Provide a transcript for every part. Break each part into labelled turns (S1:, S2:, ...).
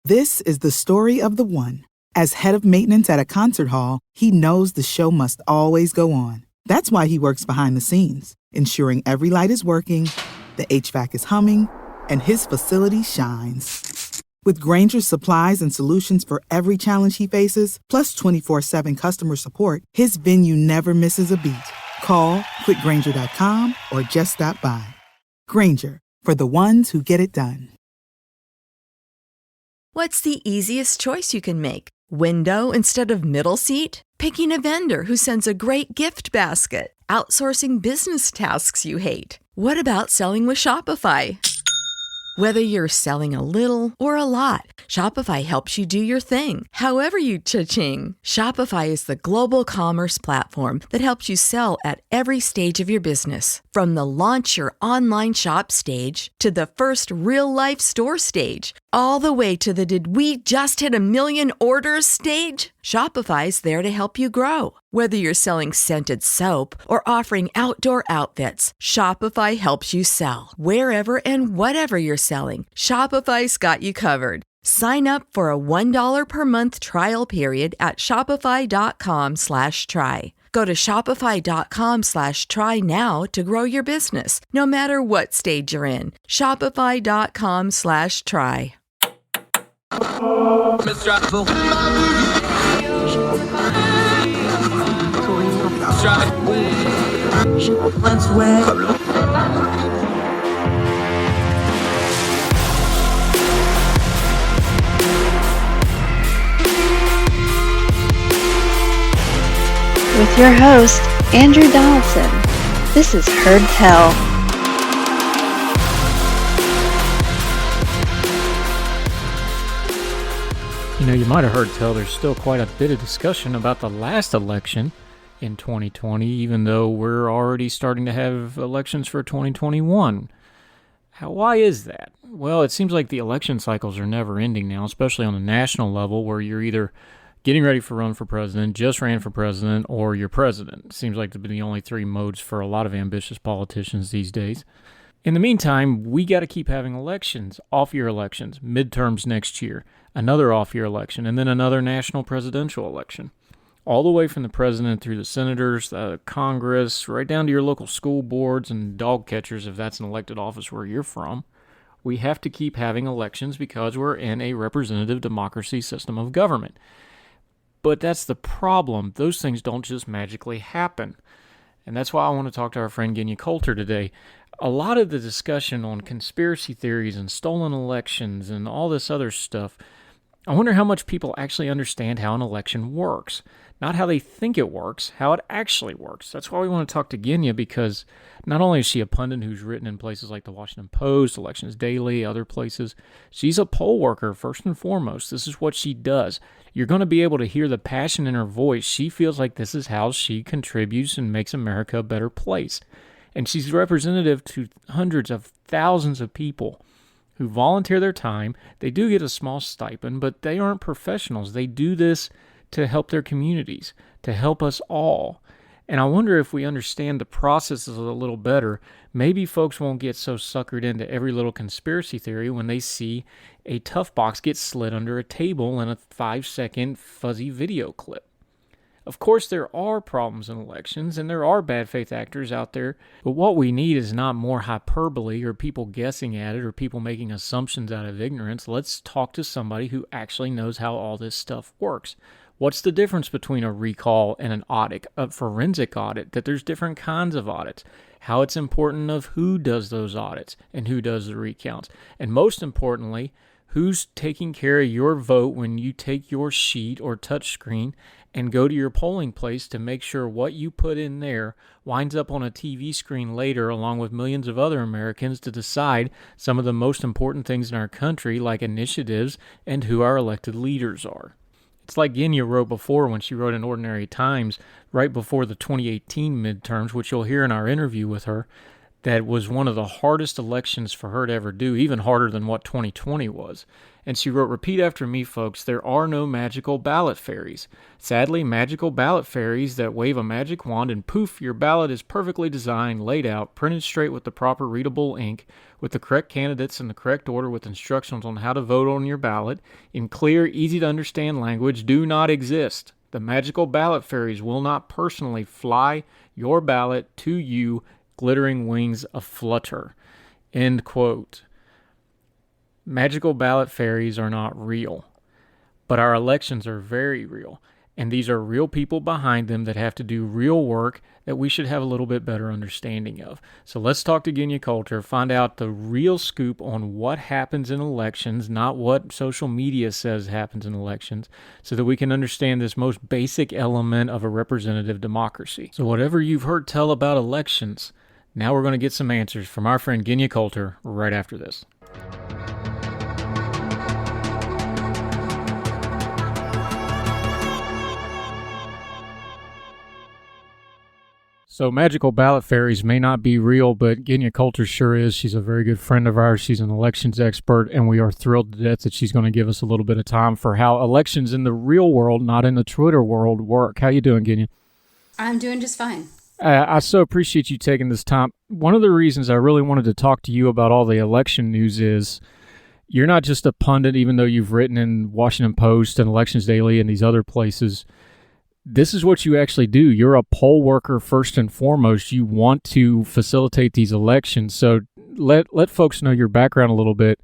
S1: This is the story of the one. As head of maintenance at a concert hall, he knows the show must always go on. That's why he works behind the scenes, ensuring every light is working, the HVAC is humming, and his facility shines. With Grainger's supplies and solutions for every challenge he faces, plus 24/7 customer support, his venue never misses a beat. Call quickgrainger.com or just stop by. Grainger, for the ones who get it done.
S2: What's the easiest choice you can make? Window instead of middle seat? Picking a vendor who sends a great gift basket? Outsourcing business tasks you hate? What about selling with Shopify? Whether you're selling a little or a lot, Shopify helps you do your thing, however you cha-ching. Shopify is the global commerce platform that helps you sell at every stage of your business. From the launch your online shop stage to the first real-life store stage, all the way to the did we just hit a million orders stage. Shopify's there to help you grow. Whether you're selling scented soap or offering outdoor outfits, Shopify helps you sell. Wherever and whatever you're selling, Shopify's got you covered. Sign up for a $1 per month trial period at shopify.com/try. Go to shopify.com/try now to grow your business, no matter what stage you're in. Shopify.com/try.
S3: With your host, Andrew Donaldson. This is Heard Tell.
S4: You know, you might have heard tell there's still quite a bit of discussion about the last election in 2020, even though we're already starting to have elections for 2021. Why is that? Well, it seems like the election cycles are never ending now, especially on the national level, where you're either getting ready for run for president, just ran for president, or you're president. It seems like to be the only three modes for a lot of ambitious politicians these days. In the meantime, we got to keep having elections, off-year elections, midterms next year, another off-year election, and then another national presidential election. All the way from the president through the senators, the Congress, right down to your local school boards and dog catchers, if that's an elected office where you're from. We have to keep having elections because we're in a representative democracy system of government. But that's the problem. Those things don't just magically happen. And that's why I want to talk to our friend Genya Coulter today. A lot of the discussion on conspiracy theories and stolen elections and all this other stuff, I wonder how much people actually understand how an election works. Not how they think it works, how it actually works. That's why we want to talk to Genya, because not only is she a pundit who's written in places like the Washington Post, Elections Daily, other places, she's a poll worker first and foremost. This is what she does. You're going to be able to hear the passion in her voice. She feels like this is how she contributes and makes America a better place. And she's representative to hundreds of thousands of people who volunteer their time. They do get a small stipend, but they aren't professionals. They do this to help their communities, to help us all. And I wonder if we understand the processes a little better, maybe folks won't get so suckered into every little conspiracy theory when they see a tough box get slid under a table in a 5-second fuzzy video clip. Of course, there are problems in elections, and there are bad faith actors out there, but what we need is not more hyperbole or people guessing at it or people making assumptions out of ignorance. Let's talk to somebody who actually knows how all this stuff works. What's the difference between a recall and an audit, a forensic audit, that there's different kinds of audits, how it's important of who does those audits and who does the recounts, and most importantly, who's taking care of your vote when you take your sheet or touch screen and go to your polling place to make sure what you put in there winds up on a TV screen later along with millions of other Americans to decide some of the most important things in our country, like initiatives and who our elected leaders are. It's like Genya wrote before when she wrote in Ordinary Times right before the 2018 midterms, which you'll hear in our interview with her, that was one of the hardest elections for her to ever do, even harder than what 2020 was. And she wrote, repeat after me, folks, there are no magical ballot fairies. Sadly, magical ballot fairies that wave a magic wand and poof, your ballot is perfectly designed, laid out, printed straight with the proper readable ink, with the correct candidates in the correct order with instructions on how to vote on your ballot, in clear, easy-to-understand language, do not exist. The magical ballot fairies will not personally fly your ballot to you, glittering wings aflutter. End quote. Magical ballot fairies are not real, but our elections are very real, and these are real people behind them that have to do real work that we should have a little bit better understanding of. So let's talk to Genya Coulter, find out the real scoop on what happens in elections, not what social media says happens in elections, so that we can understand this most basic element of a representative democracy. So whatever you've heard tell about elections, now we're going to get some answers from our friend Genya Coulter right after this. So magical ballot fairies may not be real, but Genya Coulter sure is. She's a very good friend of ours. She's an elections expert, and we are thrilled to death that she's going to give us a little bit of time for how elections in the real world, not in the Twitter world, work. How you doing, Genya?
S5: I'm doing just fine.
S4: I so appreciate you taking this time. One of the reasons I really wanted to talk to you about all the election news is you're not just a pundit, even though you've written in Washington Post and Elections Daily and these other places. This is what you actually do. You're a poll worker first and foremost. You want to facilitate these elections. So let folks know your background a little bit.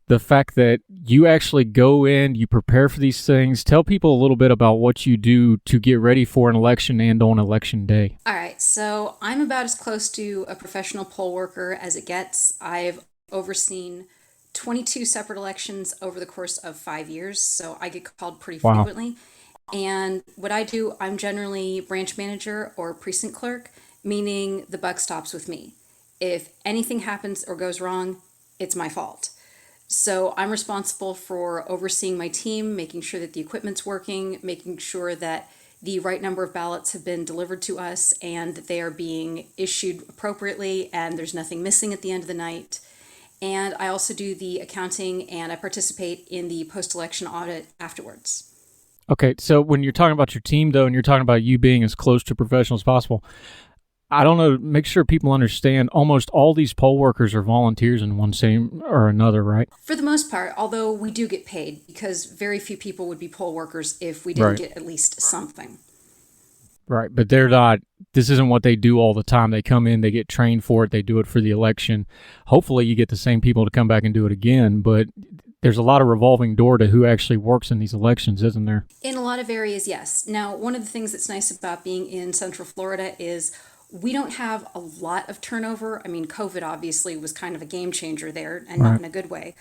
S4: The fact that you actually go in, you prepare for these things. Tell people a little bit about what you do to get ready for an election and on election day.
S5: All right, so I'm about as close to a professional poll worker as it gets. I've overseen 22 separate elections over the course of 5 years, so I get called pretty frequently. And what I do, I'm generally branch manager or precinct clerk, meaning the buck stops with me. If anything happens or goes wrong, it's my fault. So I'm responsible for overseeing my team, making sure that the equipment's working, making sure that the right number of ballots have been delivered to us and that they are being issued appropriately and there's nothing missing at the end of the night. And I also do the accounting and I participate in the post-election audit afterwards.
S4: Okay, so when you're talking about your team, though, and you're talking about you being as close to professional as possible, I don't know, make sure people understand almost all these poll workers are volunteers in one same or another, right?
S5: For the most part, although we do get paid, because very few people would be poll workers if we didn't get at least something.
S4: Right, but they're not, this isn't what they do all the time. They come in, they get trained for it, they do it for the election. Hopefully you get the same people to come back and do it again, but there's a lot of revolving door to who actually works in these elections, isn't there?
S5: In a lot of areas, yes. Now, one of the things that's nice about being in Central Florida is we don't have a lot of turnover. I mean, COVID obviously was kind of a game changer there, and not in a good way.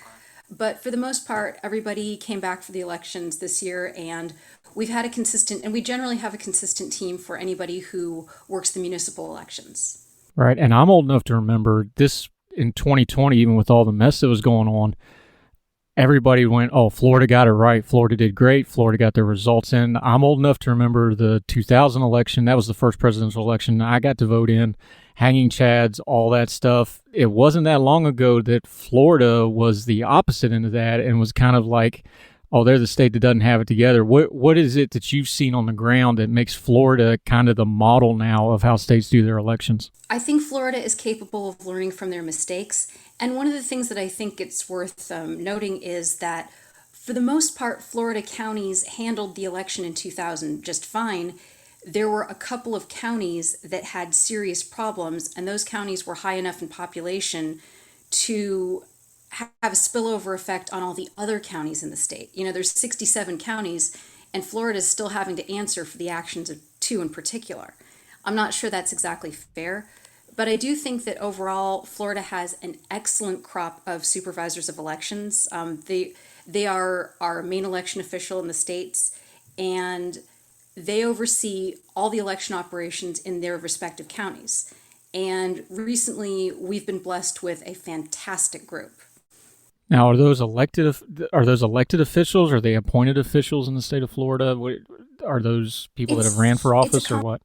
S5: But for the most part, everybody came back for the elections this year, and we've had and we generally have a consistent team for anybody who works the municipal elections.
S4: Right, and I'm old enough to remember this in 2020, even with all the mess that was going on. Everybody went, oh, Florida got it right. Florida did great. Florida got their results in. I'm old enough to remember the 2000 election. That was the first presidential election I got to vote in. Hanging chads, all that stuff. It wasn't that long ago that Florida was the opposite end of that and was kind of like, oh, they're the state that doesn't have it together. What is it that you've seen on the ground that makes Florida kind of the model now of how states do their elections?
S5: I think Florida is capable of learning from their mistakes. And one of the things that I think it's worth noting is that for the most part, Florida counties handled the election in 2000 just fine. There were a couple of counties that had serious problems, and those counties were high enough in population to have a spillover effect on all the other counties in the state. You know, there's 67 counties, and Florida is still having to answer for the actions of 2 in particular. I'm not sure that's exactly fair, but I do think that overall, Florida has an excellent crop of supervisors of elections. They are our main election official in the states, and they oversee all the election operations in their respective counties. And recently, we've been blessed with a fantastic group.
S4: Now, are those elected officials? Are they appointed officials in the state of Florida? Are those people that have ran for office or what?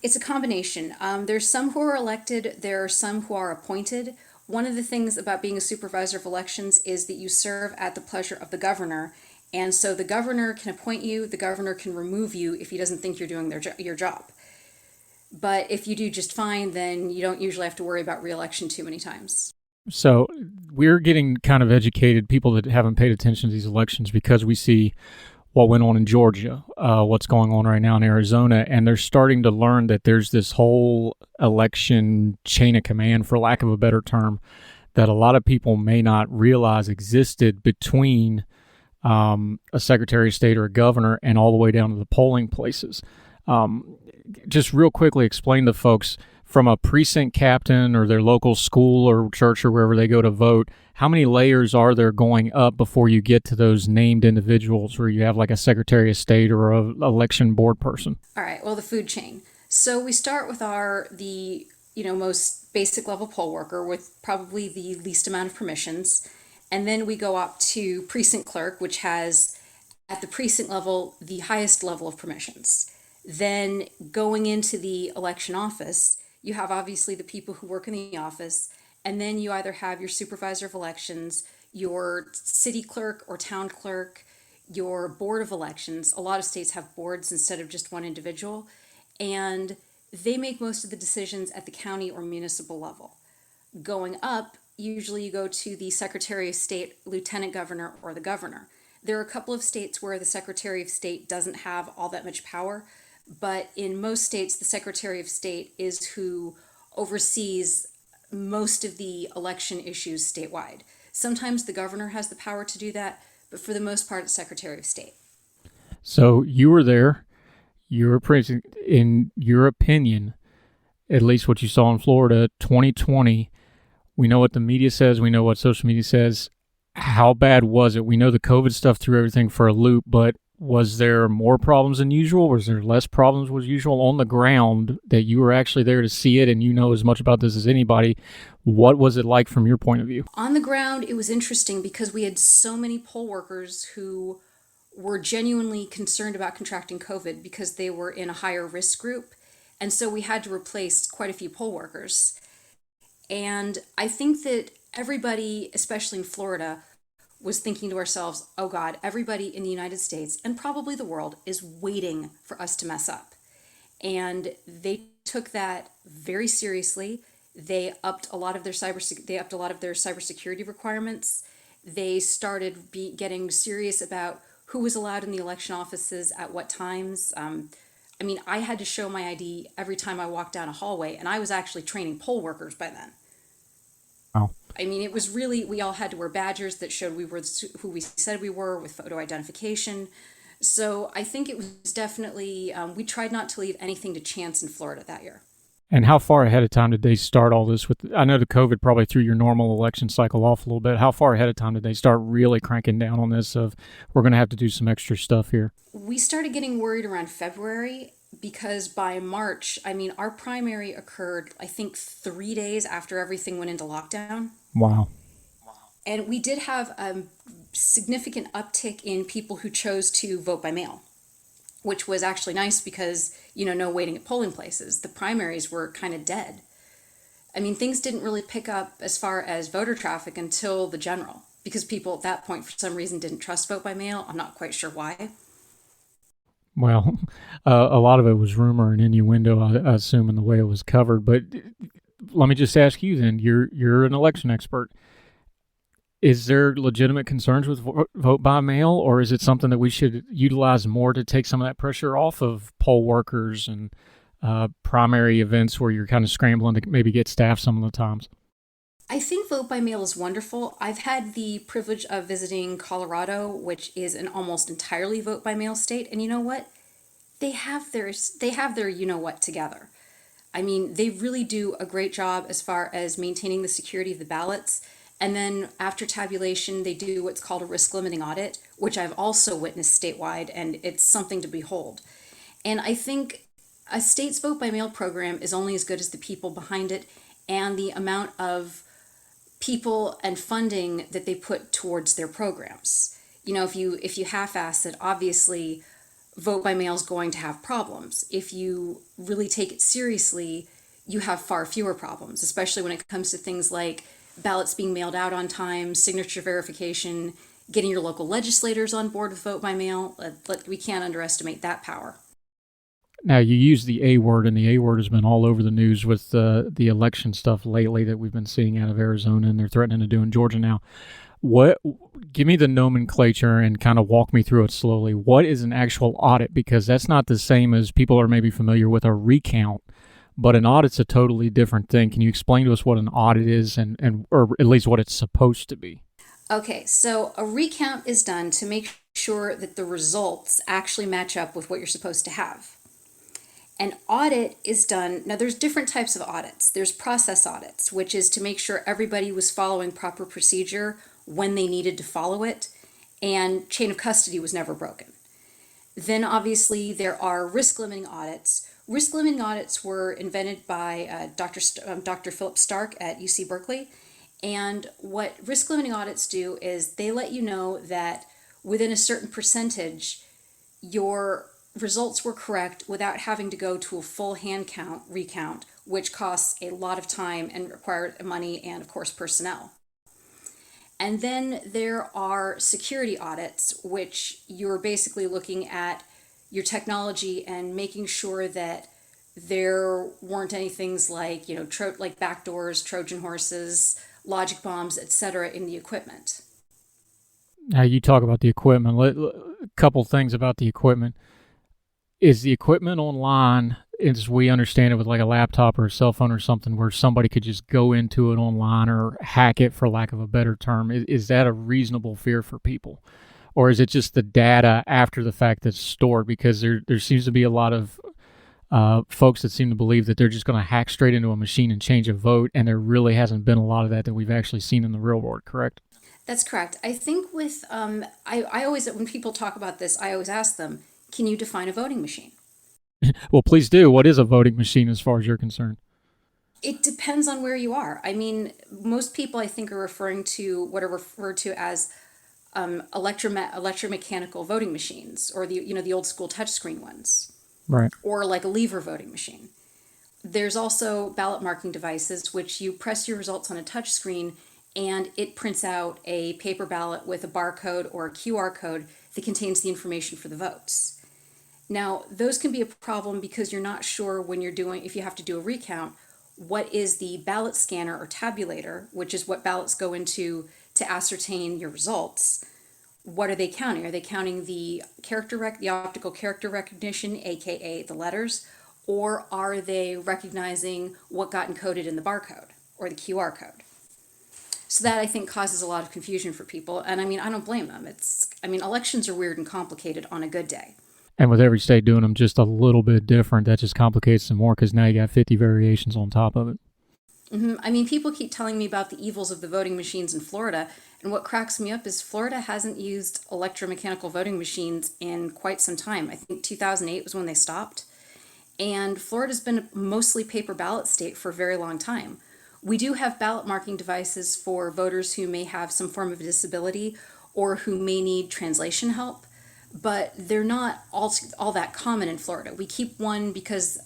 S5: It's a combination. There's some who are elected. There are some who are appointed. One of the things about being a supervisor of elections is that you serve at the pleasure of the governor. And so the governor can appoint you, the governor can remove you if he doesn't think you're doing your job. But if you do just fine, then you don't usually have to worry about re-election too many times.
S4: So we're getting kind of educated, people that haven't paid attention to these elections, because we see what went on in Georgia, what's going on right now in Arizona, and they're starting to learn that there's this whole election chain of command, for lack of a better term, that a lot of people may not realize existed between a secretary of state or a governor and all the way down to the polling places. Just real quickly explain to folks, from a precinct captain or their local school or church or wherever they go to vote, how many layers are there going up before you get to those named individuals where you have like a secretary of state or a election board person?
S5: All right, well, the food chain. So we start with the most basic level poll worker with probably the least amount of permissions. And then we go up to precinct clerk, which has at the precinct level the highest level of permissions. Then going into the election office, you have obviously the people who work in the office, and then you either have your supervisor of elections, your city clerk or town clerk, your board of elections. A lot of states have boards instead of just one individual, and they make most of the decisions at the county or municipal level. Going up, usually you go to the Secretary of State, Lieutenant Governor, or the Governor. There are a couple of states where the Secretary of State doesn't have all that much power, but in most states, the Secretary of State is who oversees most of the election issues statewide. Sometimes the governor has the power to do that, but for the most part, it's Secretary of State.
S4: So you were there. You're in your opinion, at least what you saw in Florida, 2020. We know what the media says. We know what social media says. How bad was it? We know the COVID stuff threw everything for a loop, but was there more problems than usual? Was there less problems than usual on the ground that you were actually there to see it, and you know as much about this as anybody? What was it like from your point of view?
S5: On the ground, it was interesting because we had so many poll workers who were genuinely concerned about contracting COVID because they were in a higher risk group. And so we had to replace quite a few poll workers. And I think that everybody, especially in Florida, was thinking to ourselves, oh God, everybody in the United States and probably the world is waiting for us to mess up. And they took that very seriously. They upped a lot of their cybersecurity requirements. They started getting serious about who was allowed in the election offices at what times. I had to show my ID every time I walked down a hallway, and I was actually training poll workers by then.
S4: Wow.
S5: It was really, we all had to wear badges that showed we were who we said we were with photo identification. So I think it was definitely, we tried not to leave anything to chance in Florida that year.
S4: And how far ahead of time did they start all this with? I know the COVID probably threw your normal election cycle off a little bit. How far ahead of time did they start really cranking down on this of, we're going to have to do some extra stuff here?
S5: We started getting worried around February because by March, our primary occurred, I think, 3 days after everything went into lockdown.
S4: Wow.
S5: And we did have a significant uptick in people who chose to vote by mail, which was actually nice because, no waiting at polling places. The primaries were kind of dead. Things didn't really pick up as far as voter traffic until the general, because people at that point, for some reason, didn't trust vote by mail. I'm not quite sure why.
S4: Well, a lot of it was rumor and innuendo, I assume, in the way it was covered. But let me just ask you then, you're an election expert. Is there legitimate concerns with vote by mail, or is it something that we should utilize more to take some of that pressure off of poll workers and primary events where you're kind of scrambling to maybe get staff some of the times?
S5: I think vote by mail is wonderful. I've had the privilege of visiting Colorado, which is an almost entirely vote by mail state, and you know what? They have their you know what together. They really do a great job as far as maintaining the security of the ballots. And then after tabulation, they do what's called a risk limiting audit, which I've also witnessed statewide, and it's something to behold. And I think a state's vote by mail program is only as good as the people behind it and the amount of people and funding that they put towards their programs. If you half-ass it, obviously vote by mail is going to have problems. If you really take it seriously, you have far fewer problems, especially when it comes to things like ballots being mailed out on time, signature verification, getting your local legislators on board with vote by mail. We can't underestimate that power.
S4: Now, you use the A word, and the A word has been all over the news with the election stuff lately that we've been seeing out of Arizona, and they're threatening to do in Georgia now. Give me the nomenclature and kind of walk me through it slowly. What is an actual audit? Because that's not the same as people are maybe familiar with a recount, but an audit's a totally different thing. Can you explain to us what an audit is and or at least what it's supposed to be?
S5: Okay, so a recount is done to make sure that the results actually match up with what you're supposed to have. An audit is done, now there's different types of audits. There's process audits, which is to make sure everybody was following proper procedure when they needed to follow it, and chain of custody was never broken. Then obviously there are risk limiting audits. Risk limiting audits were invented by Dr. Philip Stark at UC Berkeley. And what risk limiting audits do is they let you know that within a certain percentage, your results were correct without having to go to a full hand recount, which costs a lot of time and required money and, of course, personnel. And then there are security audits, which you're basically looking at your technology and making sure that there weren't any things like, like backdoors, Trojan horses, logic bombs, etc. in the equipment.
S4: Now, you talk about the equipment. A couple things about the equipment. Is the equipment online, as we understand it, with like a laptop or a cell phone or something, where somebody could just go into it online or hack it, for lack of a better term? Is that a reasonable fear for people? Or is it just the data after the fact that's stored? Because there seems to be a lot of folks that seem to believe that they're just going to hack straight into a machine and change a vote, and there really hasn't been a lot of that we've actually seen in the real world, correct?
S5: That's correct. I think with, I always, when people talk about this, I always ask them, can you define a voting machine?
S4: Well, please do. What is a voting machine as far as you're concerned?
S5: It depends on where you are. I mean, most people I think are referring to what are referred to as electromechanical voting machines, or the old school touchscreen ones.
S4: Right.
S5: Or like a lever voting machine. There's also ballot marking devices, which you press your results on a touch screen and it prints out a paper ballot with a barcode or a QR code that contains the information for the votes. Now, those can be a problem because you're not sure when if you have to do a recount, what is the ballot scanner or tabulator, which is what ballots go into to ascertain your results. What are they counting? Are they counting the optical character recognition, aka the letters, or are they recognizing what got encoded in the barcode or the QR code? So that, I think, causes a lot of confusion for people. And I mean, I don't blame them. Elections are weird and complicated on a good day.
S4: And with every state doing them just a little bit different, that just complicates them more because now you got 50 variations on top of it.
S5: Mm-hmm. I mean, people keep telling me about the evils of the voting machines in Florida. And what cracks me up is Florida hasn't used electromechanical voting machines in quite some time. I think 2008 was when they stopped. And Florida's been a mostly paper ballot state for a very long time. We do have ballot marking devices for voters who may have some form of disability or who may need translation help, but they're not all that common in Florida. We keep one because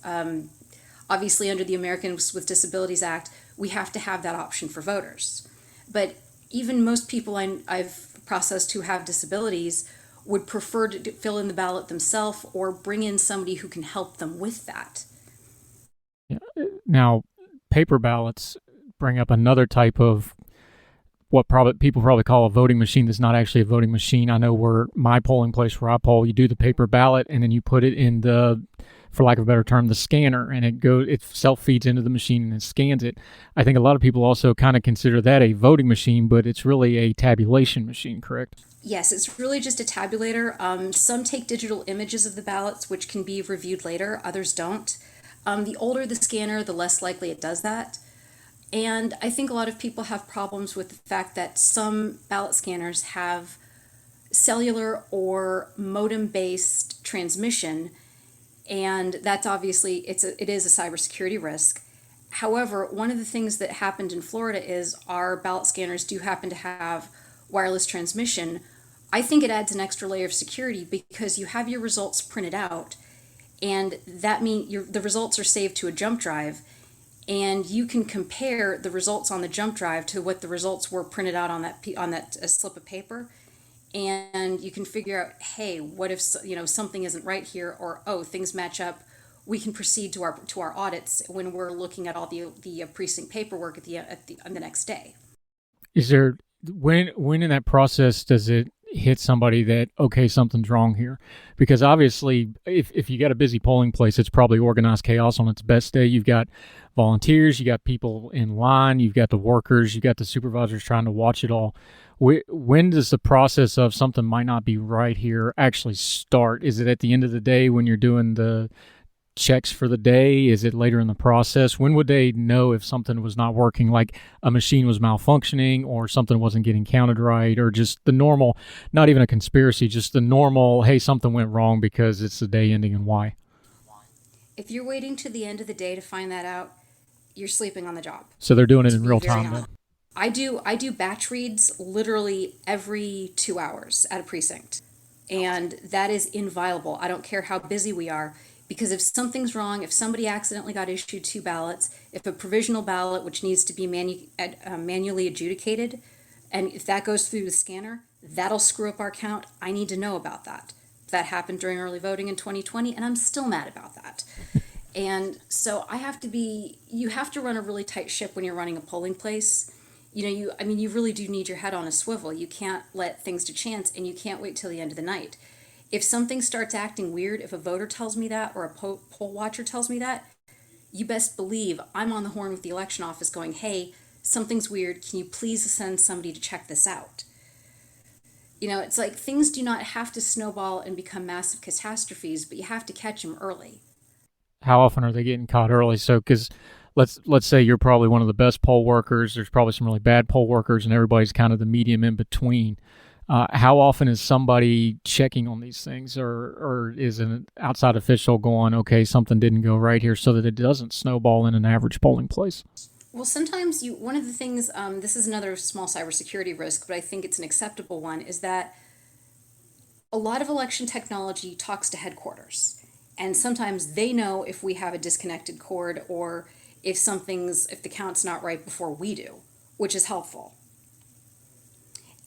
S5: obviously under the Americans with Disabilities Act, we have to have that option for voters. But even most people I've processed who have disabilities would prefer to fill in the ballot themselves or bring in somebody who can help them with that.
S4: Yeah. Now, paper ballots bring up another type of what people probably call a voting machine that's not actually a voting machine. I know where my polling place where I poll, you do the paper ballot and then you put it in the, for lack of a better term, the scanner, and it self-feeds into the machine and it scans it. I think a lot of people also kind of consider that a voting machine, but it's really a tabulation machine, correct?
S5: Yes, it's really just a tabulator. Some take digital images of the ballots, which can be reviewed later. Others don't. The older the scanner, the less likely it does that. And I think a lot of people have problems with the fact that some ballot scanners have cellular or modem-based transmission, and that's obviously, it is a cybersecurity risk. However, one of the things that happened in Florida is our ballot scanners do happen to have wireless transmission. I think it adds an extra layer of security because you have your results printed out, and that means the results are saved to a jump drive. and you can compare the results on the jump drive to what the results were printed out on that slip of paper, and you can figure out, hey, what if something isn't right here, or oh, things match up. We can proceed to our audits when we're looking at all the precinct paperwork on the next day.
S4: Is there when in that process does it hit somebody that, okay, something's wrong here? Because obviously, if you got a busy polling place, it's probably organized chaos on its best day. You've got volunteers, you got people in line, you've got the workers, you've got the supervisors trying to watch it all. When does the process of something might not be right here actually start? Is it at the end of the day when you're doing the checks for the day? Is it later in the process? When would they know if something was not working, like a machine was malfunctioning or something wasn't getting counted right, or just the normal, not even a conspiracy, just the normal, hey, something went wrong because it's the day ending and why?
S5: If you're waiting to the end of the day to find that out, you're sleeping on the job.
S4: So they're doing it in real time then?
S5: I do batch reads literally every 2 hours at a precinct, and that is inviolable. I don't care how busy we are, because if something's wrong, if somebody accidentally got issued 2 ballots, if a provisional ballot, which needs to be manually adjudicated, and if that goes through the scanner, that'll screw up our count. I need to know about that. That happened during early voting in 2020, and I'm still mad about that. And so you have to run a really tight ship when you're running a polling place. You really do need your head on a swivel. You can't let things to chance, and you can't wait till the end of the night. If something starts acting weird, if a voter tells me that or a poll watcher tells me that, you best believe I'm on the horn with the election office going, hey, something's weird. Can you please send somebody to check this out? It's like things do not have to snowball and become massive catastrophes, but you have to catch them early.
S4: How often are they getting caught early? So, because let's say you're probably one of the best poll workers. There's probably some really bad poll workers, and everybody's kind of the medium in between. How often is somebody checking on these things, or is an outside official going, okay, something didn't go right here, so that it doesn't snowball in an average polling place?
S5: Well, sometimes one of the things, this is another small cybersecurity risk, but I think it's an acceptable one, is that a lot of election technology talks to headquarters. And sometimes they know if we have a disconnected cord or if the count's not right before we do, which is helpful.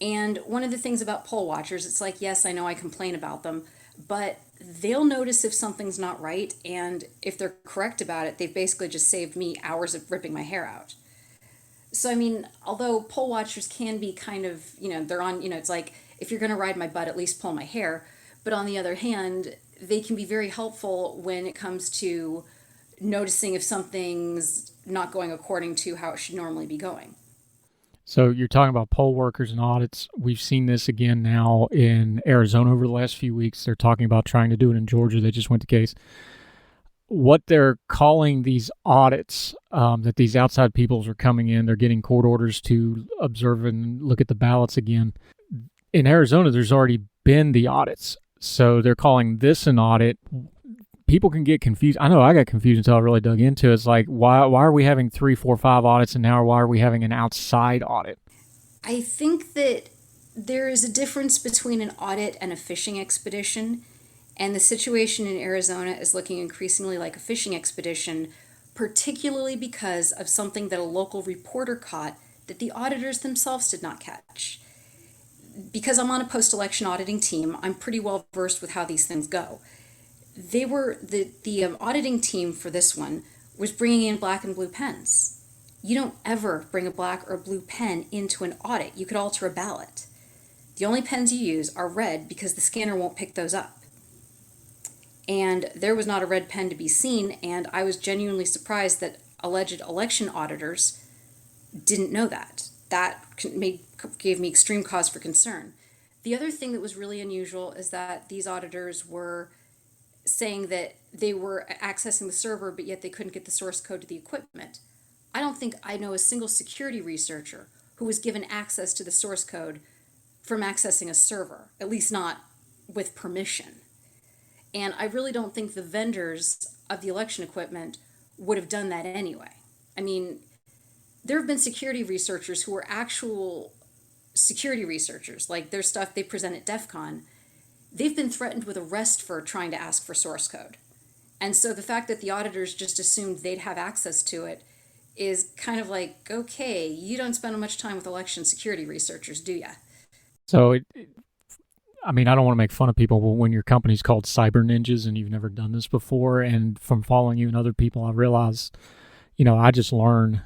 S5: And one of the things about poll watchers, it's like, yes, I know I complain about them, but they'll notice if something's not right, and if they're correct about it, they've basically just saved me hours of ripping my hair out. So, although poll watchers can be kind of, they're on, it's like, if you're going to ride my butt, at least pull my hair. But on the other hand, they can be very helpful when it comes to noticing if something's not going according to how it should normally be going.
S4: So you're talking about poll workers and audits. We've seen this again now in Arizona over the last few weeks. They're talking about trying to do it in Georgia. They just went to case. What they're calling these audits, that these outside peoples are coming in, they're getting court orders to observe and look at the ballots again. In Arizona, there's already been the audits. So they're calling this an audit. People can get confused. I know I got confused until I really dug into it. It's like, why are we having 3, 4, 5 audits, and now why are we having an outside audit?
S5: I think that there is a difference between an audit and a fishing expedition, and the situation in Arizona is looking increasingly like a fishing expedition, particularly because of something that a local reporter caught that the auditors themselves did not catch. Because I'm on a post-election auditing team, I'm pretty well versed with how these things go. They were the auditing team for this one was bringing in black and blue pens. You don't ever bring a black or blue pen into an audit. You could alter a ballot. The only pens you use are red because the scanner won't pick those up. And there was not a red pen to be seen, and I was genuinely surprised that alleged election auditors didn't know that. That gave me extreme cause for concern. The other thing that was really unusual is that these auditors were saying that they were accessing the server, but yet they couldn't get the source code to the equipment. I don't think I know a single security researcher who was given access to the source code from accessing a server, at least not with permission. And I really don't think the vendors of the election equipment would have done that anyway. There have been security researchers who are actual security researchers, like their stuff they present at DEF CON. They've been threatened with arrest for trying to ask for source code. And so the fact that the auditors just assumed they'd have access to it is kind of like, okay, you don't spend much time with election security researchers, do ya?
S4: So I mean, I don't want to make fun of people, but when your company's called Cyber Ninjas and you've never done this before, and from following you and other people, I realize, I just learn,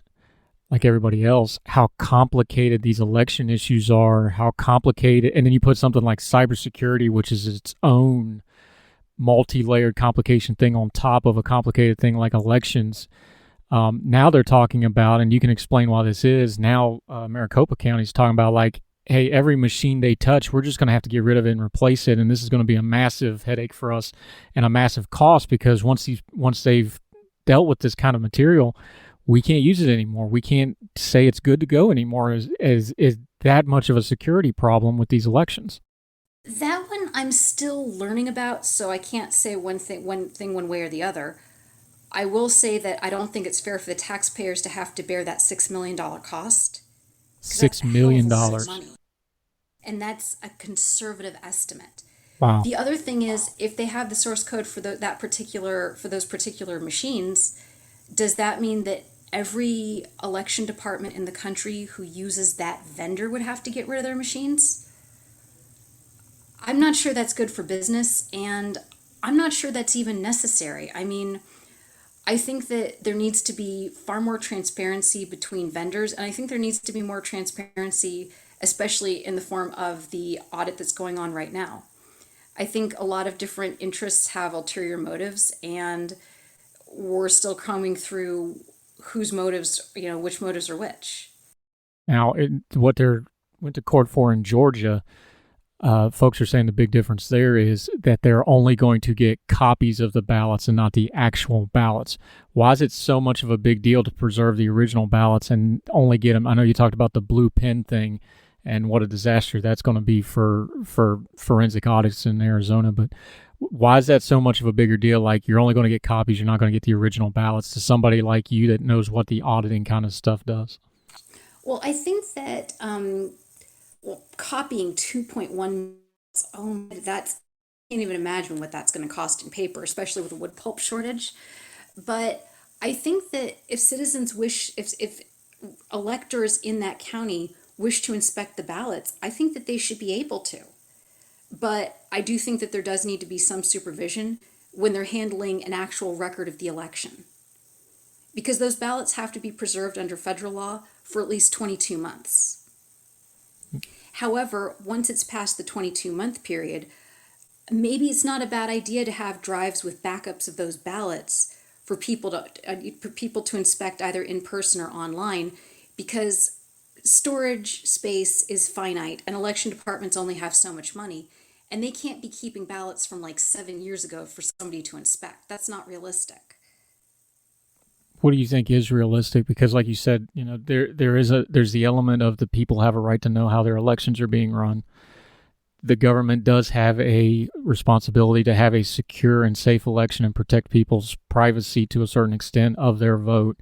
S4: like everybody else, how complicated these election issues are, how complicated, and then you put something like cybersecurity, which is its own multi-layered complication thing on top of a complicated thing like elections. Now they're talking about, and you can explain why this is, now Maricopa County is talking about like, hey, every machine they touch, we're just going to have to get rid of it and replace it, and this is going to be a massive headache for us and a massive cost, because once they've dealt with this kind of material, we can't use it anymore. We can't say it's good to go anymore. Is that much of a security problem with these elections?
S5: That one I'm still learning about, so I can't say one thing one way or the other. I will say that I don't think it's fair for the taxpayers to have to bear that $6 million cost. 'Cause that's
S4: $6
S5: a hell of a
S4: million
S5: lot of
S4: dollars.
S5: money. And that's a conservative estimate.
S4: Wow.
S5: The other thing is, if they have the source code for those particular machines, does that mean that every election department in the country who uses that vendor would have to get rid of their machines? I'm not sure that's good for business, and I'm not sure that's even necessary. I mean, I think that there needs to be far more transparency between vendors, and I think there needs to be more transparency, especially in the form of the audit that's going on right now. I think a lot of different interests have ulterior motives, and we're still combing through whose motives, which motives are which.
S4: Now, what they went to court for in Georgia, folks are saying the big difference there is that they're only going to get copies of the ballots and not the actual ballots. Why is it so much of a big deal to preserve the original ballots and only get them? I know you talked about the blue pen thing and what a disaster that's going to be for forensic audits in Arizona, but why is that so much of a bigger deal? Like, you're only going to get copies, you're not going to get the original ballots, to somebody like you that knows what the auditing kind of stuff does?
S5: Well, I think that copying 2.1, oh, that's, I can't even imagine what that's going to cost in paper, especially with a wood pulp shortage. But I think that if citizens wish, if electors in that county wish to inspect the ballots, I think that they should be able to. But I do think that there does need to be some supervision when they're handling an actual record of the election. Because those ballots have to be preserved under federal law for at least 22 months. However, once it's past the 22-month period, maybe it's not a bad idea to have drives with backups of those ballots for people to inspect either in person or online, because storage space is finite and election departments only have so much money, and they can't be keeping ballots from like 7 years ago for somebody to inspect. That's not realistic.
S4: What do you think is realistic? Because, like you said, there's the element of the people have a right to know how their elections are being run. The government does have a responsibility to have a secure and safe election and protect people's privacy to a certain extent of their vote.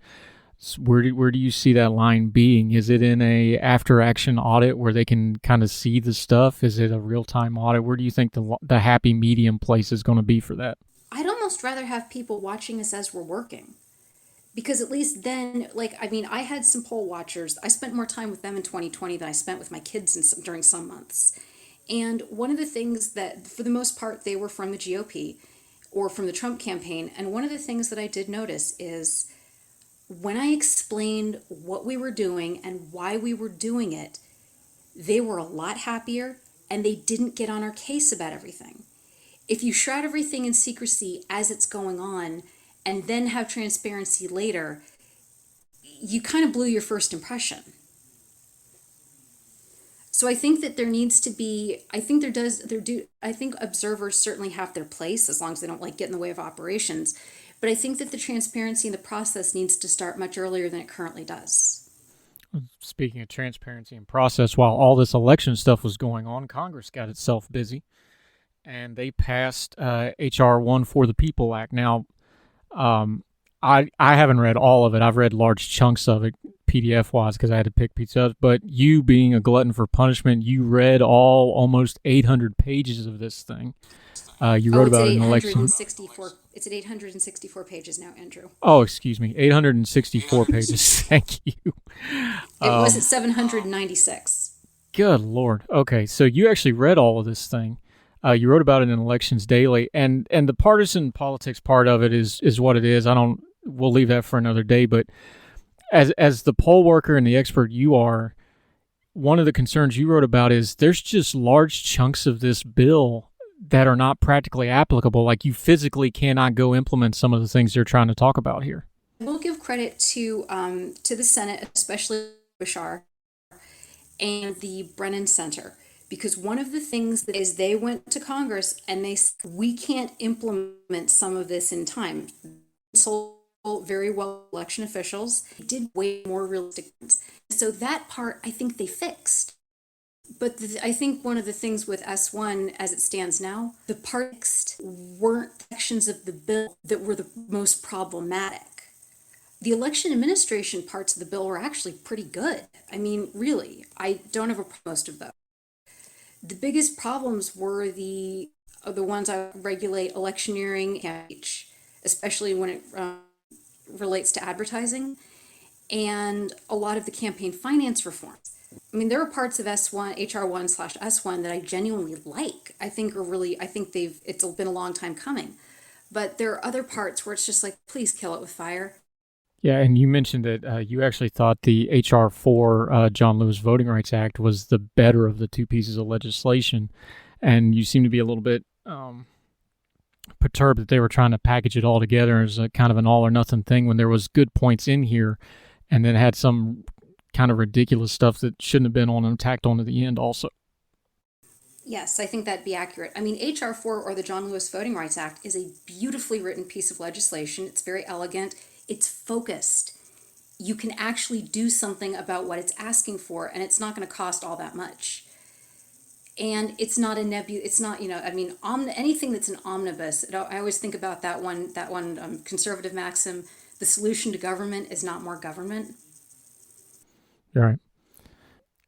S4: Where do you see that line being? Is it in a after action audit where they can kind of see the stuff? Is it a real time audit? Where do you think the happy medium place is going to be for that?
S5: I'd almost rather have people watching us as we're working. Because at least then, I had some poll watchers. I spent more time with them in 2020 than I spent with my kids during some months. And one of the things that, for the most part, they were from the GOP or from the Trump campaign. And one of the things that I did notice is when I explained what we were doing and why we were doing it, they were a lot happier and they didn't get on our case about everything. If you shroud everything in secrecy as it's going on and then have transparency later, you kind of blew your first impression. So I think that there needs to be, I think observers certainly have their place as long as they don't get in the way of operations. But I think that the transparency in the process needs to start much earlier than it currently does.
S4: Speaking of transparency and process, while all this election stuff was going on, Congress got itself busy, and they passed HR1 for the People Act. Now, I haven't read all of it. I've read large chunks of it. PDF-wise because I had to pick pizza. But you being a glutton for punishment, you read almost 800 pages of this thing. You wrote about an election.
S5: It's at 864 pages now, Andrew.
S4: Oh, excuse me, 864 pages. Thank you.
S5: It was at 796.
S4: Good Lord. Okay, so you actually read all of this thing. You wrote about it in Elections Daily, and the partisan politics part of it is what it is. We'll leave that for another day. But as the poll worker and the expert you are, one of the concerns you wrote about is there's just large chunks of this bill that are not practically applicable. Like you physically cannot go implement some of the things they're trying to talk about here.
S5: We'll give credit to the Senate, especially Bashar and the Brennan Center, because one of the things that is they went to Congress and they said, we can't implement some of this in time. So very well election officials did way more realistic ones. So that part I think they fixed. But I think one of the things with S1 as it stands now, the parts weren't sections of the bill that were the most problematic. The election administration parts of the bill were actually pretty good. I mean, really, I don't have most of those. The biggest problems were the ones I regulate electioneering, especially when it relates to advertising, and a lot of the campaign finance reforms. I mean, there are parts of S1, HR1/S1 that I genuinely like. I think it's been a long time coming. But there are other parts where it's just like, please kill it with fire.
S4: Yeah, and you mentioned that you actually thought the HR4 John Lewis Voting Rights Act was the better of the two pieces of legislation. And you seem to be a little bit perturbed that they were trying to package it all together as a kind of an all or nothing thing when there was good points in here and then had some kind of ridiculous stuff that shouldn't have been on them tacked on to the end also.
S5: Yes, I think that'd be accurate. I mean, HR4 or the John Lewis Voting Rights Act is a beautifully written piece of legislation. It's very elegant. It's focused. You can actually do something about what it's asking for, and it's not going to cost all that much. And it's not a it's not, anything that's an omnibus. I always think about that one conservative maxim, the solution to government is not more government.
S4: All right.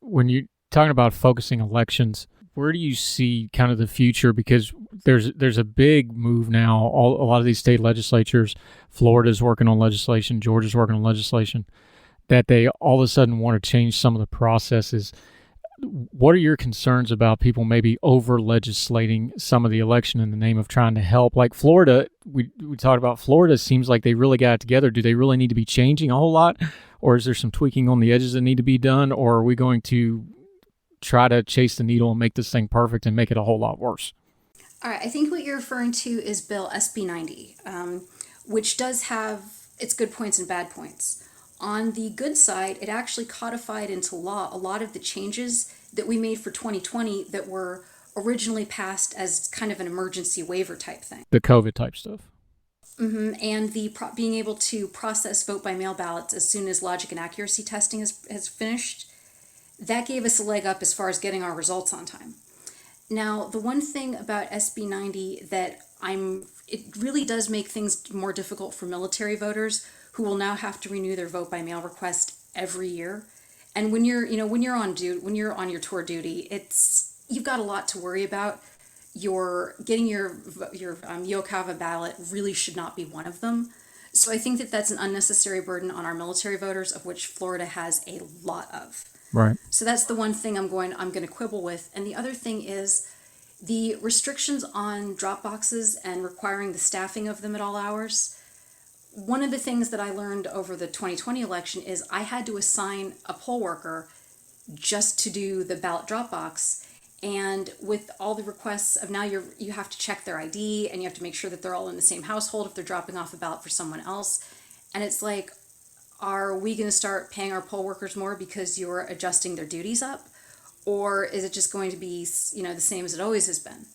S4: When you're talking about focusing elections, where do you see kind of the future? Because there's a big move now. A lot of these state legislatures, Florida's working on legislation, Georgia's working on legislation, that they all of a sudden want to change some of the processes. What are your concerns about people maybe over-legislating some of the election in the name of trying to help? Like Florida, we talked about Florida, seems like they really got it together. Do they really need to be changing a whole lot? Or is there some tweaking on the edges that need to be done? Or are we going to try to chase the needle and make this thing perfect and make it a whole lot worse?
S5: All right, I think what you're referring to is Bill SB 90, which does have its good points and bad points. On the good side, it actually codified into law a lot of the changes that we made for 2020 that were originally passed as kind of an emergency waiver type thing.
S4: The COVID type stuff.
S5: Mm-hmm. And the being able to process vote by mail ballots as soon as logic and accuracy testing has finished, that gave us a leg up as far as getting our results on time. Now, the one thing about SB 90 that it really does make things more difficult for military voters who will now have to renew their vote by mail request every year. And when you're on your tour duty, you've got a lot to worry about. Getting your Yokava ballot really should not be one of them. So I think that's an unnecessary burden on our military voters, of which Florida has a lot of.
S4: Right.
S5: So that's the one thing I'm going to quibble with. And the other thing is the restrictions on drop boxes and requiring the staffing of them at all hours. One of the things that I learned over the 2020 election is I had to assign a poll worker just to do the ballot drop box. And with all the requests of now you have to check their ID and you have to make sure that they're all in the same household if they're dropping off a ballot for someone else. And it's like, are we going to start paying our poll workers more because you're adjusting their duties up? Or is it just going to be, the same as it always has been?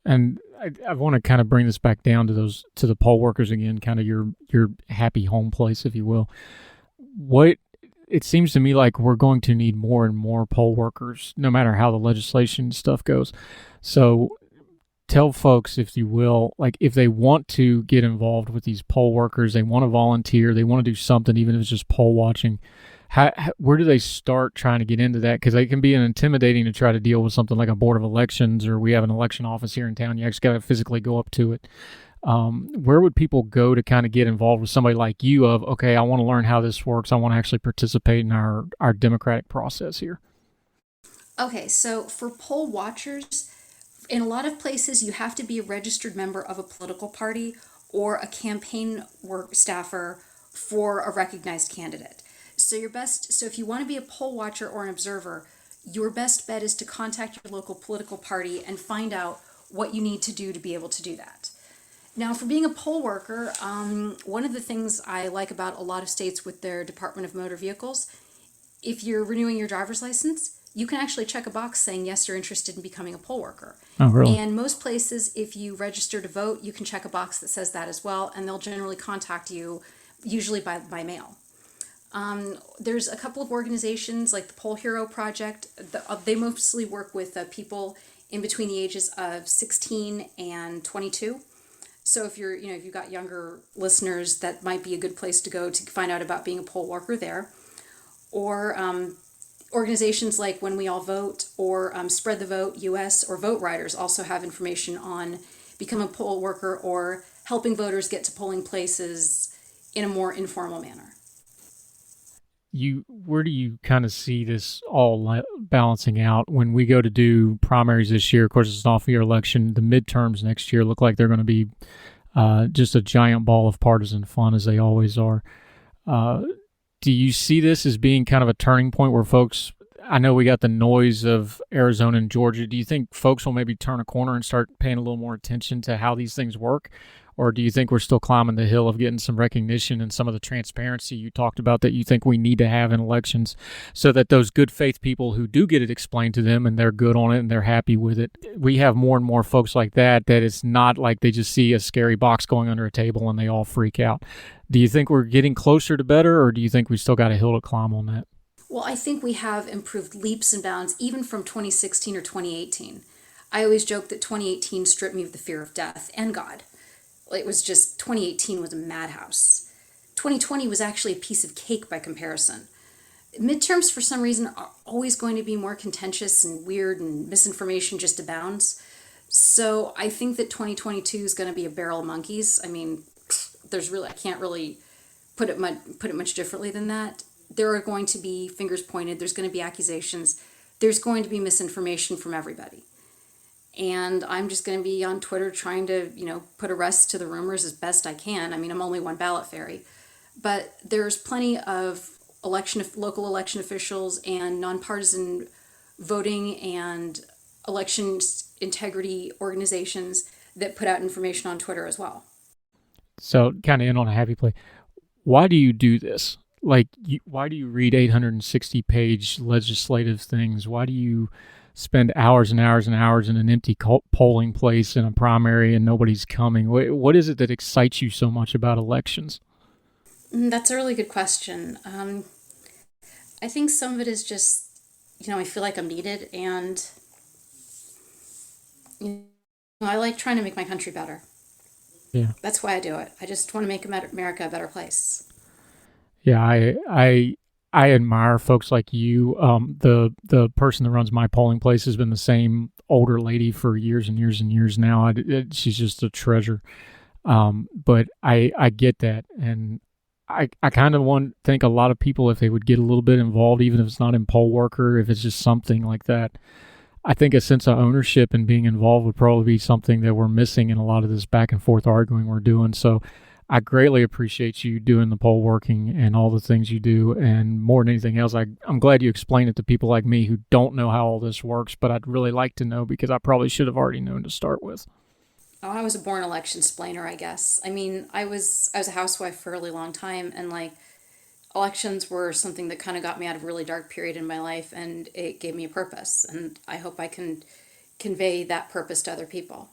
S4: And I want to kind of bring this back down to the poll workers again, kind of your happy home place, if you will. It seems to me like we're going to need more and more poll workers, no matter how the legislation stuff goes. So tell folks, if you will, like if they want to get involved with these poll workers, they want to volunteer, they want to do something, even if it's just poll watching, where do they start trying to get into that? Because it can be intimidating to try to deal with something like a board of elections, or we have an election office here in town. You actually got to physically go up to it. Where would people go to kind of get involved with somebody like you of, okay, I want to learn how this works. I want to actually participate in our democratic process here.
S5: Okay, so for poll watchers, in a lot of places, you have to be a registered member of a political party or a campaign work staffer for a recognized candidate. So if you want to be a poll watcher or an observer, your best bet is to contact your local political party and find out what you need to do to be able to do that. Now, for being a poll worker, one of the things I like about a lot of states with their Department of Motor Vehicles, if you're renewing your driver's license, you can actually check a box saying, yes, you're interested in becoming a poll worker.
S4: Oh, really?
S5: And most places, if you register to vote, you can check a box that says that as well, and they'll generally contact you, usually by mail. There's a couple of organizations like the Poll Hero Project. They mostly work with people in between the ages of 16 and 22. So if you've got younger listeners, that might be a good place to go to find out about being a poll worker there. Or organizations like When We All Vote or Spread the Vote US or Vote Riders also have information on becoming a poll worker or helping voters get to polling places in a more informal manner.
S4: Where do you kind of see this all balancing out when we go to do primaries this year? Of course, it's an off-year election. The midterms next year look like they're going to be just a giant ball of partisan fun, as they always are. Do you see this as being kind of a turning point where folks, I know we got the noise of Arizona and Georgia. Do you think folks will maybe turn a corner and start paying a little more attention to how these things work? Or do you think we're still climbing the hill of getting some recognition and some of the transparency you talked about that you think we need to have in elections so that those good faith people who do get it explained to them and they're good on it and they're happy with it, we have more and more folks like that it's not like they just see a scary box going under a table and they all freak out. Do you think we're getting closer to better, or do you think we still got a hill to climb on that?
S5: Well, I think we have improved leaps and bounds even from 2016 or 2018. I always joke that 2018 stripped me of the fear of death and God. It was just, 2018 was a madhouse. 2020 was actually a piece of cake by comparison. Midterms, for some reason, are always going to be more contentious and weird, and misinformation just abounds. So I think that 2022 is going to be a barrel of monkeys. I mean, I can't really put it much differently than that. There are going to be fingers pointed. There's going to be accusations. There's going to be misinformation from everybody. And I'm just going to be on Twitter trying to, put a rest to the rumors as best I can. I mean, I'm only one ballot fairy. But there's plenty of local election officials and nonpartisan voting and election integrity organizations that put out information on Twitter as well.
S4: So kind of in on a happy play. Why do you do this? Why do you read 860-page legislative things? Why do you spend hours and hours and hours in an empty polling place in a primary and nobody's coming? What is it that excites you so much about elections?
S5: That's a really good question. I think some of it is just, I feel like I'm needed, and I like trying to make my country better.
S4: Yeah,
S5: that's why I do it. I just want to make America a better place.
S4: Yeah, I admire folks like you. The person that runs my polling place has been the same older lady for years and years and years now. She's just a treasure. But I get that, and I kind of think a lot of people, if they would get a little bit involved, even if it's not in poll worker, if it's just something like that, I think a sense of ownership and being involved would probably be something that we're missing in a lot of this back and forth arguing we're doing. So I greatly appreciate you doing the poll working and all the things you do. And more than anything else, I'm glad you explained it to people like me who don't know how all this works, but I'd really like to know, because I probably should have already known to start with.
S5: Oh, I was a born election splainer, I guess. I mean, I was a housewife for a really long time, and elections were something that kind of got me out of a really dark period in my life, and it gave me a purpose, and I hope I can convey that purpose to other people.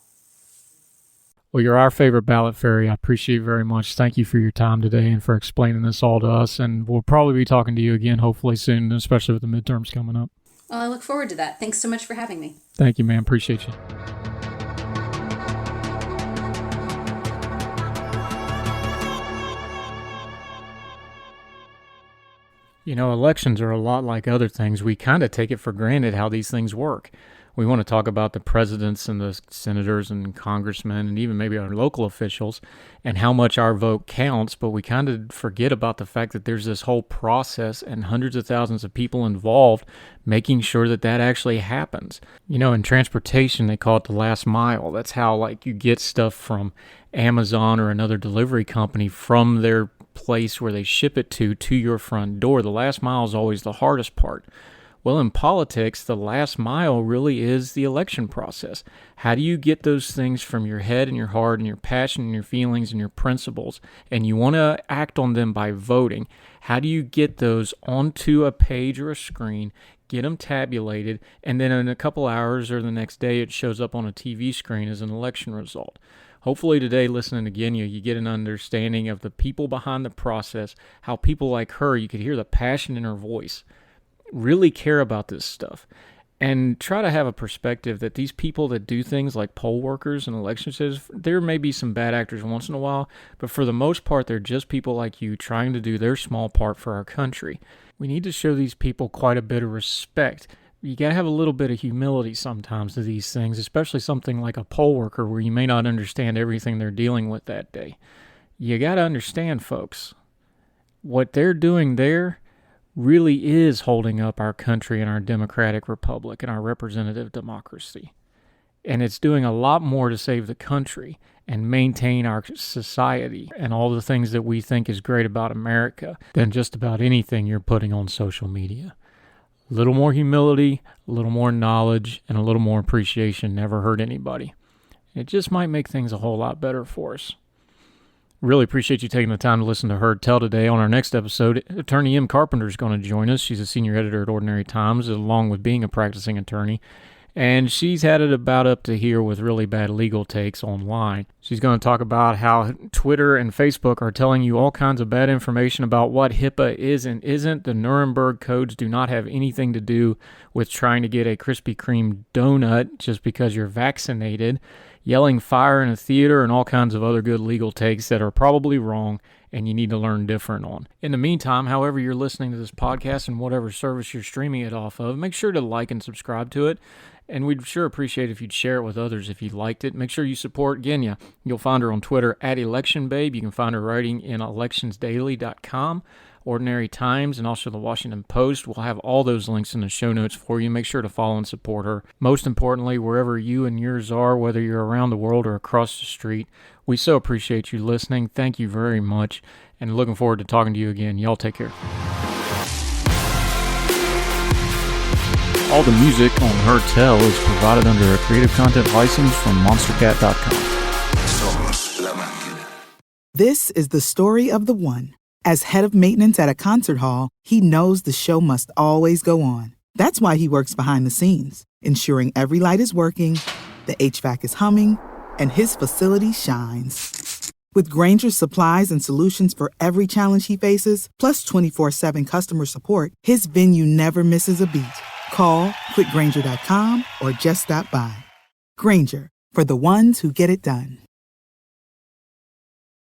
S4: Well, you're our favorite ballot fairy. I appreciate it very much. Thank you for your time today and for explaining this all to us, and we'll probably be talking to you again hopefully soon, especially with the midterms coming up.
S5: Well, I look forward to that. Thanks so much for having me.
S4: Thank you, man. Appreciate you. You know, elections are a lot like other things. We kind of take it for granted how these things work. We want to talk about the presidents and the senators and congressmen and even maybe our local officials and how much our vote counts, but we kind of forget about the fact that there's this whole process and hundreds of thousands of people involved making sure that that actually happens. You know, in transportation, they call it the last mile. That's how, like, you get stuff from Amazon or another delivery company from their place where they ship it to your front door. The last mile is always the hardest part. Well, in politics, the last mile really is the election process. How do you get those things from your head and your heart and your passion and your feelings and your principles, and you want to act on them by voting? How do you get those onto a page or a screen, get them tabulated, and then in a couple hours or the next day it shows up on a TV screen as an election result? Hopefully today, listening to Genya, you get an understanding of the people behind the process, how people like her, you could hear the passion in her voice, really care about this stuff, and try to have a perspective that these people that do things like poll workers and election officials, there may be some bad actors once in a while, but for the most part, they're just people like you trying to do their small part for our country. We need to show these people quite a bit of respect. You got to have a little bit of humility sometimes to these things, especially something like a poll worker where you may not understand everything they're dealing with that day. You got to understand, folks, what they're doing there really is holding up our country and our democratic republic and our representative democracy. And it's doing a lot more to save the country and maintain our society and all the things that we think is great about America than just about anything you're putting on social media. A little more humility, a little more knowledge, and a little more appreciation never hurt anybody. It just might make things a whole lot better for us. Really appreciate you taking the time to listen to her tell today. On our next episode, Attorney M. Carpenter is going to join us. She's a senior editor at Ordinary Times, along with being a practicing attorney. And she's had it about up to here with really bad legal takes online. She's going to talk about how Twitter and Facebook are telling you all kinds of bad information about what HIPAA is and isn't. The Nuremberg codes do not have anything to do with trying to get a Krispy Kreme donut just because you're vaccinated. Yelling fire in a theater and all kinds of other good legal takes that are probably wrong and you need to learn different on. In the meantime, however you're listening to this podcast and whatever service you're streaming it off of, make sure to like and subscribe to it. And we'd sure appreciate if you'd share it with others if you liked it. Make sure you support Genya. You'll find her on Twitter at ElectionBabe. You can find her writing in electionsdaily.com, Ordinary Times, and also the Washington Post. We'll have all those links in the show notes for you. Make sure to follow and support her. Most importantly, wherever you and yours are, whether you're around the world or across the street, we so appreciate you listening. Thank you very much, and looking forward to talking to you again. Y'all take care. All the music on Her Tell is provided under a Creative Content license from monstercat.com.
S1: This is the story of the one. As head of maintenance at a concert hall, he knows the show must always go on. That's why he works behind the scenes, ensuring every light is working, the HVAC is humming, and his facility shines. With Grainger's supplies and solutions for every challenge he faces, plus 24/7 customer support, his venue never misses a beat. Call quickgrainger.com or just stop by. Grainger, for the ones who get it done.